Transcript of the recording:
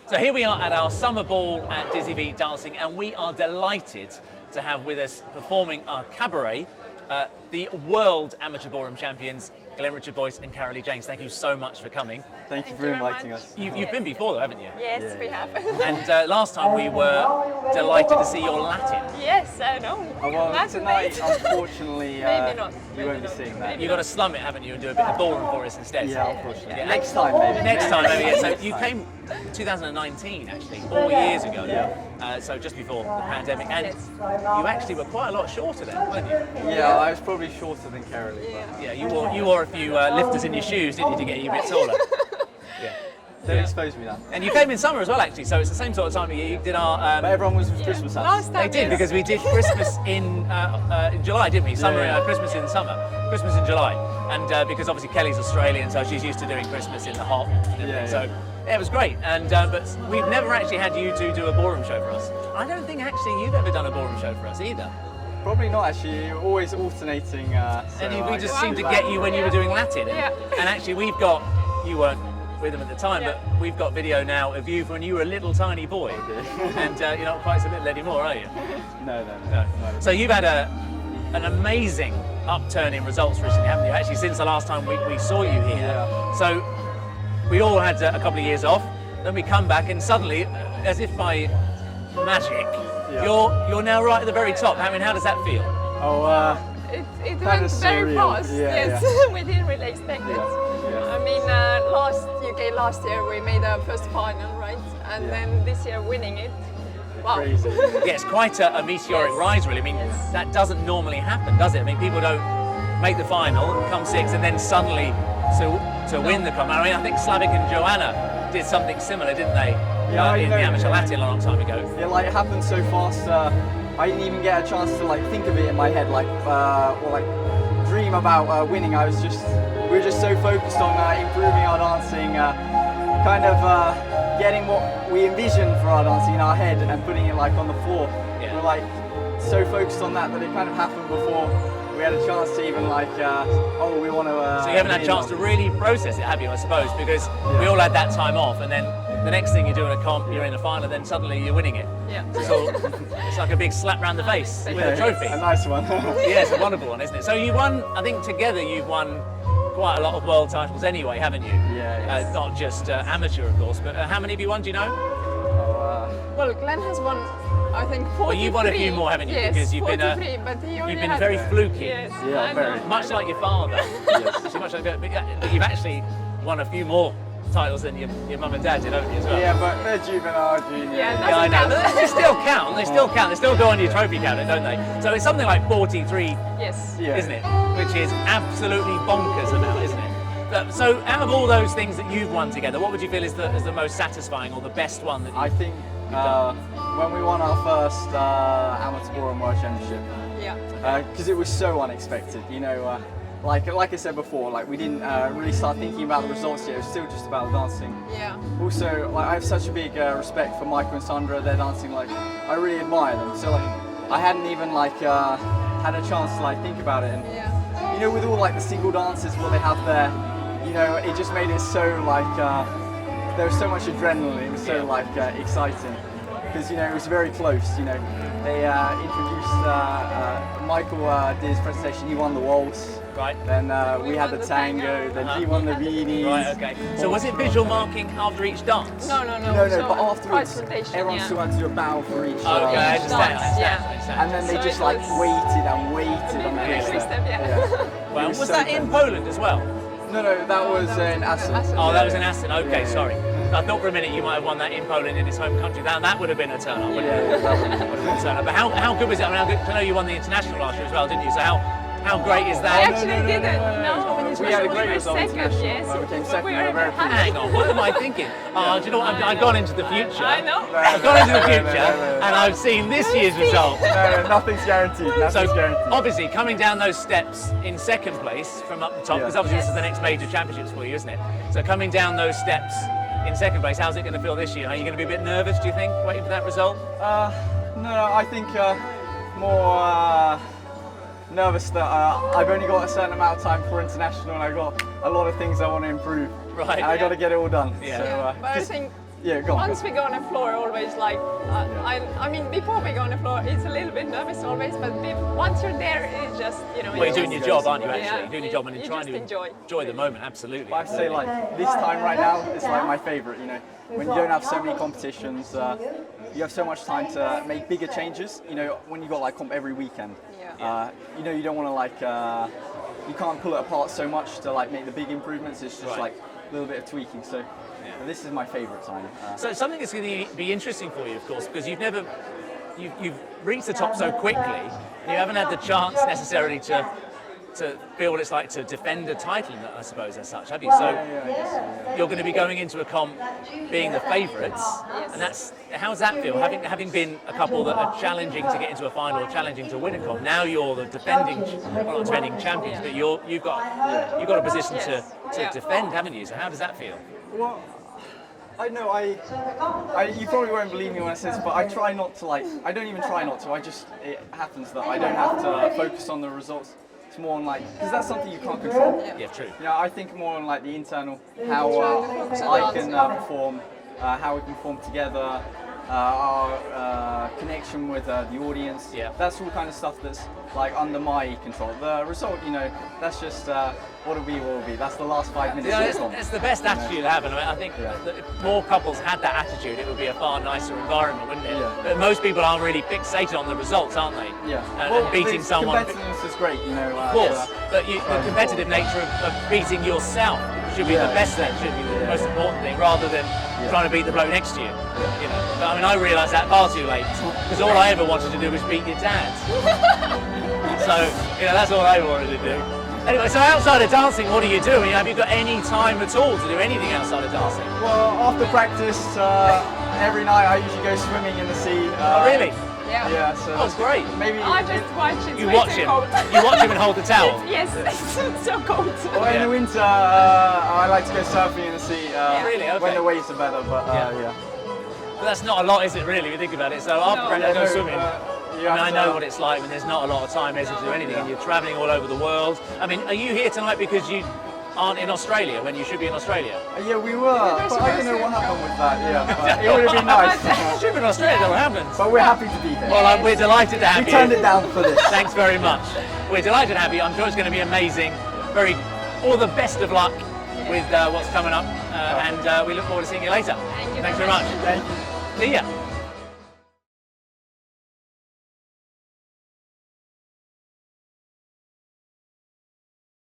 So here we are at our summer ball at Dizzyfeet Dancing, and we are delighted to have with us performing our cabaret, the world amateur ballroom champions, Glenn Richard Boyce and Caroly James. Thank you so much for coming. Thank you for inviting us. You've been before though, haven't you? Yes, we have. And last time we were delighted to see your Latin. Yes, I know. Oh, well, That's tonight, great. unfortunately, Maybe not. you won't be seeing that. You've got to slum it, haven't you, and do a bit of ballroom for us instead. Yeah, unfortunately. Yeah. Next time, maybe. Next time, maybe. Yeah. So you came 2019, actually, 4 years ago. Yeah. So just before the pandemic, and you actually were quite a lot shorter then, weren't you? Yeah, I was probably shorter than Caroly. Yeah, you wore a few lifters in your shoes, didn't you, to get you a bit taller? Yeah. Don't expose me that. And you came in summer as well, actually, so it's the same sort of time of year. You did our... But everyone was with Christmas hats. Last time, They did, because we did Christmas in July, didn't we? Summer, Yeah. Christmas in summer, Christmas in July. And because obviously Kelly's Australian, so she's used to doing Christmas in the hot. Yeah, So yeah, it was great. And but we've never actually had you two do a ballroom show for us. I don't think actually you've ever done a ballroom show for us either. Probably not, actually. You're always alternating. And we just seemed to get you when you were doing Latin. And actually we've got, you weren't with them at the time, but we've got video now of you when you were a little tiny boy. And you're not quite so little anymore, are you? No. So you've had an amazing upturn in results recently, haven't you? Actually, since the last time we saw you here. Yeah. So we all had a couple of years off, then we come back and suddenly, as if by magic, you're now right at the very top. I mean, how does that feel? Oh, It Kind went of very surreal. fast. Yeah, Yes, we didn't really expect it. Yeah. I mean, last year we made our first final, right? And then this year winning it. Wow. crazy. Yeah, it's quite a meteoric rise, really. I mean, that doesn't normally happen, does it? I mean, people don't make the final, come sixth, and then suddenly to win the comp. I mean, I think Slavic and Joanna did something similar, didn't they? In the amateur Latin a long time ago. Yeah, like it happened so fast. I didn't even get a chance to like think of it in my head, or like dream about winning. We were just so focused on improving our dancing, kind of getting what we envisioned for our dancing in our head and putting it like on the floor. Yeah. We're like so focused on that it kind of happened before we had a chance to even like, we want to. So you haven't had a chance to really process it, have you, I suppose? Because we all had that time off, and then the next thing you're doing a comp, you're in a final, then suddenly you're winning it. Yeah. So it's like a big slap round the face with a trophy. A nice one. Yeah, it's a wonderful one, isn't it? So you won, I think together you've won quite a lot of world titles anyway, haven't you? Yeah. Not just amateur, of course, but how many have you won, do you know? Well, Glenn has won, I think, 43. Well, you've won a few more, haven't you? Yes, Because you've 43, but he only you've been had very fluky. Yes, Yeah, I very. know. Much like your father. Yes. Much like that, but you've actually won a few more titles than your mum and dad did, haven't you, as well? Yeah, but they're juvenile, junior. Yeah, Yeah, I know. Doesn't count. They still count. They still count. They still go on your trophy counter, don't they? So it's something like 43, Yes. Yeah. isn't it? Which is absolutely bonkers amount, isn't it? So out of all those things that you've won together, what would you feel is the most satisfying or the best one that I think when we won our first amateur ballroom world championship, Yeah. because it was so unexpected, you know. Like I said before, like we didn't really start thinking about the results yet. It was still just about dancing. Yeah. Also, like I have such a big respect for Michael and Sandra. Their dancing, like I really admire them. So like I hadn't even like had a chance to like think about it. And Yeah. you know, with all like the single dances, what they have there, you know, it just made it so like there was so much adrenaline. It was so like exciting because you know it was very close. You know, they introduced Michael did his presentation. He won the waltz. Right. Then we had won the the tango. tango. Then he won the beanies. Right, okay. So was it visual marking after each dance? No. No, so but afterwards, presentation, everyone yeah. still had to do a bow for each. Okay, I understand. Dance, And then they So just it like was- waited and waited on the Every next step, yeah. Well, It was so that in tense. Poland as well? No, that was in Assen. Oh, that was in Aston. Okay, Yeah. sorry. I thought for a minute you might have won that in Poland in his home country. That would have been a turn up, wouldn't Yeah, it? that Would have been a turn up. But how good was it? I mean, I know you won the international last year as well, didn't you? So how great is I that? actually didn't. No, We had a great we were result second, international. yes. We came But second, we we were were very happy. Hang on, what am I thinking? Oh, do you know what? I've gone into the future. I know. I've gone into the future No. and I've seen this year's result. No, nothing's guaranteed. So Nothing's guaranteed. obviously coming down those steps in second place from up the top, because Yeah. obviously this is the next major championships for you, isn't it? So coming down those steps in second place, how's it going to feel this year? Are you going to be a bit nervous, do you think, waiting for that result? No, I think more nervous that I've only got a certain amount of time for international and I've got a lot of things I want to improve. Right. And I got to get it all done. Yeah. So, But I 'cause- think Yeah, go on. Once we go on the floor, always like, I mean, before we go on the floor, it's a little bit nervous always, but once you're there, it's just, you know. Well, you're doing your job, aren't you, actually? Yeah, You're doing your job and you're trying to enjoy the moment, absolutely. I say like this time right now, it's like my favorite, you know. When you don't have so many competitions, you have so much time to make bigger changes. You know, when you got like comp every weekend, you know, you don't want to like, you can't pull it apart so much to like make the big improvements. It's just like a little bit of tweaking. So this is my favorite time. So something that's going to be interesting for you, of course, because you've reached the top so quickly, and you haven't had the chance necessarily to feel what it's like to defend a title, I suppose, as such, have you? So you're going to be going into a comp being the favourites, and how does that feel? Having been a couple that are challenging to get into a final, or challenging to win a comp, now you're the defending, well, not defending champions, but you've got a position to defend, haven't you? So how does that feel? Well, I know you probably won't believe me when I say this, but I try not to I don't even try not to. It happens that I don't have to focus on the results. It's more on because that's something you can't control. Yeah, true. Yeah, I think more on the internal, how I can perform, how we can perform together, our connection with the audience. Yeah. That's all kind of stuff that's under my control. The result, you know, that's just what'll be, what'll be. That's the last 5 minutes. Yeah, it's the best attitude to have, and I think that if more couples had that attitude, it would be a far nicer environment, wouldn't it? Yeah. But most people are really fixated on the results, aren't they? Yeah. And beating someone. Competitiveness is great, you know. Of course, but the competitive nature of beating yourself should be the best thing, should be the most important thing, rather than trying to beat the bloke next to you. You know. But I mean, I realised that far too late, because all I ever wanted to do was beat your dad. So, you know, that's all I ever wanted to do. Anyway, so outside of dancing, what do you do? I mean, have you got any time at all to do anything outside of dancing? Well, after practice, every night I usually go swimming in the sea. Oh, really? Yeah. Yeah, so Oh, it's great. maybe. I just watch it. You watch him. You watch him and hold the towel. Yes, it's so cold. Well, in the winter, I like to go surfing in the sea. Really? Okay. When the waves are better, but yeah. But that's not a lot, is it, really, if you think about it? So after practice, I go swimming. I know what it's like when there's not a lot of time to do anything, and you're travelling all over the world. I mean, are you here tonight because you aren't in Australia when you should be in Australia? Yeah, we were, but I don't know what happened with that. Yeah, but it would have been nice. You should be in Australia, that happens. But we're happy to be here. Well, we're delighted to have We you. turned it down for this. Thanks very much. We're delighted to have you. I'm sure it's going to be amazing. All the best of luck with what's coming up, and we look forward to seeing you later. Thank you Thanks very very much. Thank you. See ya.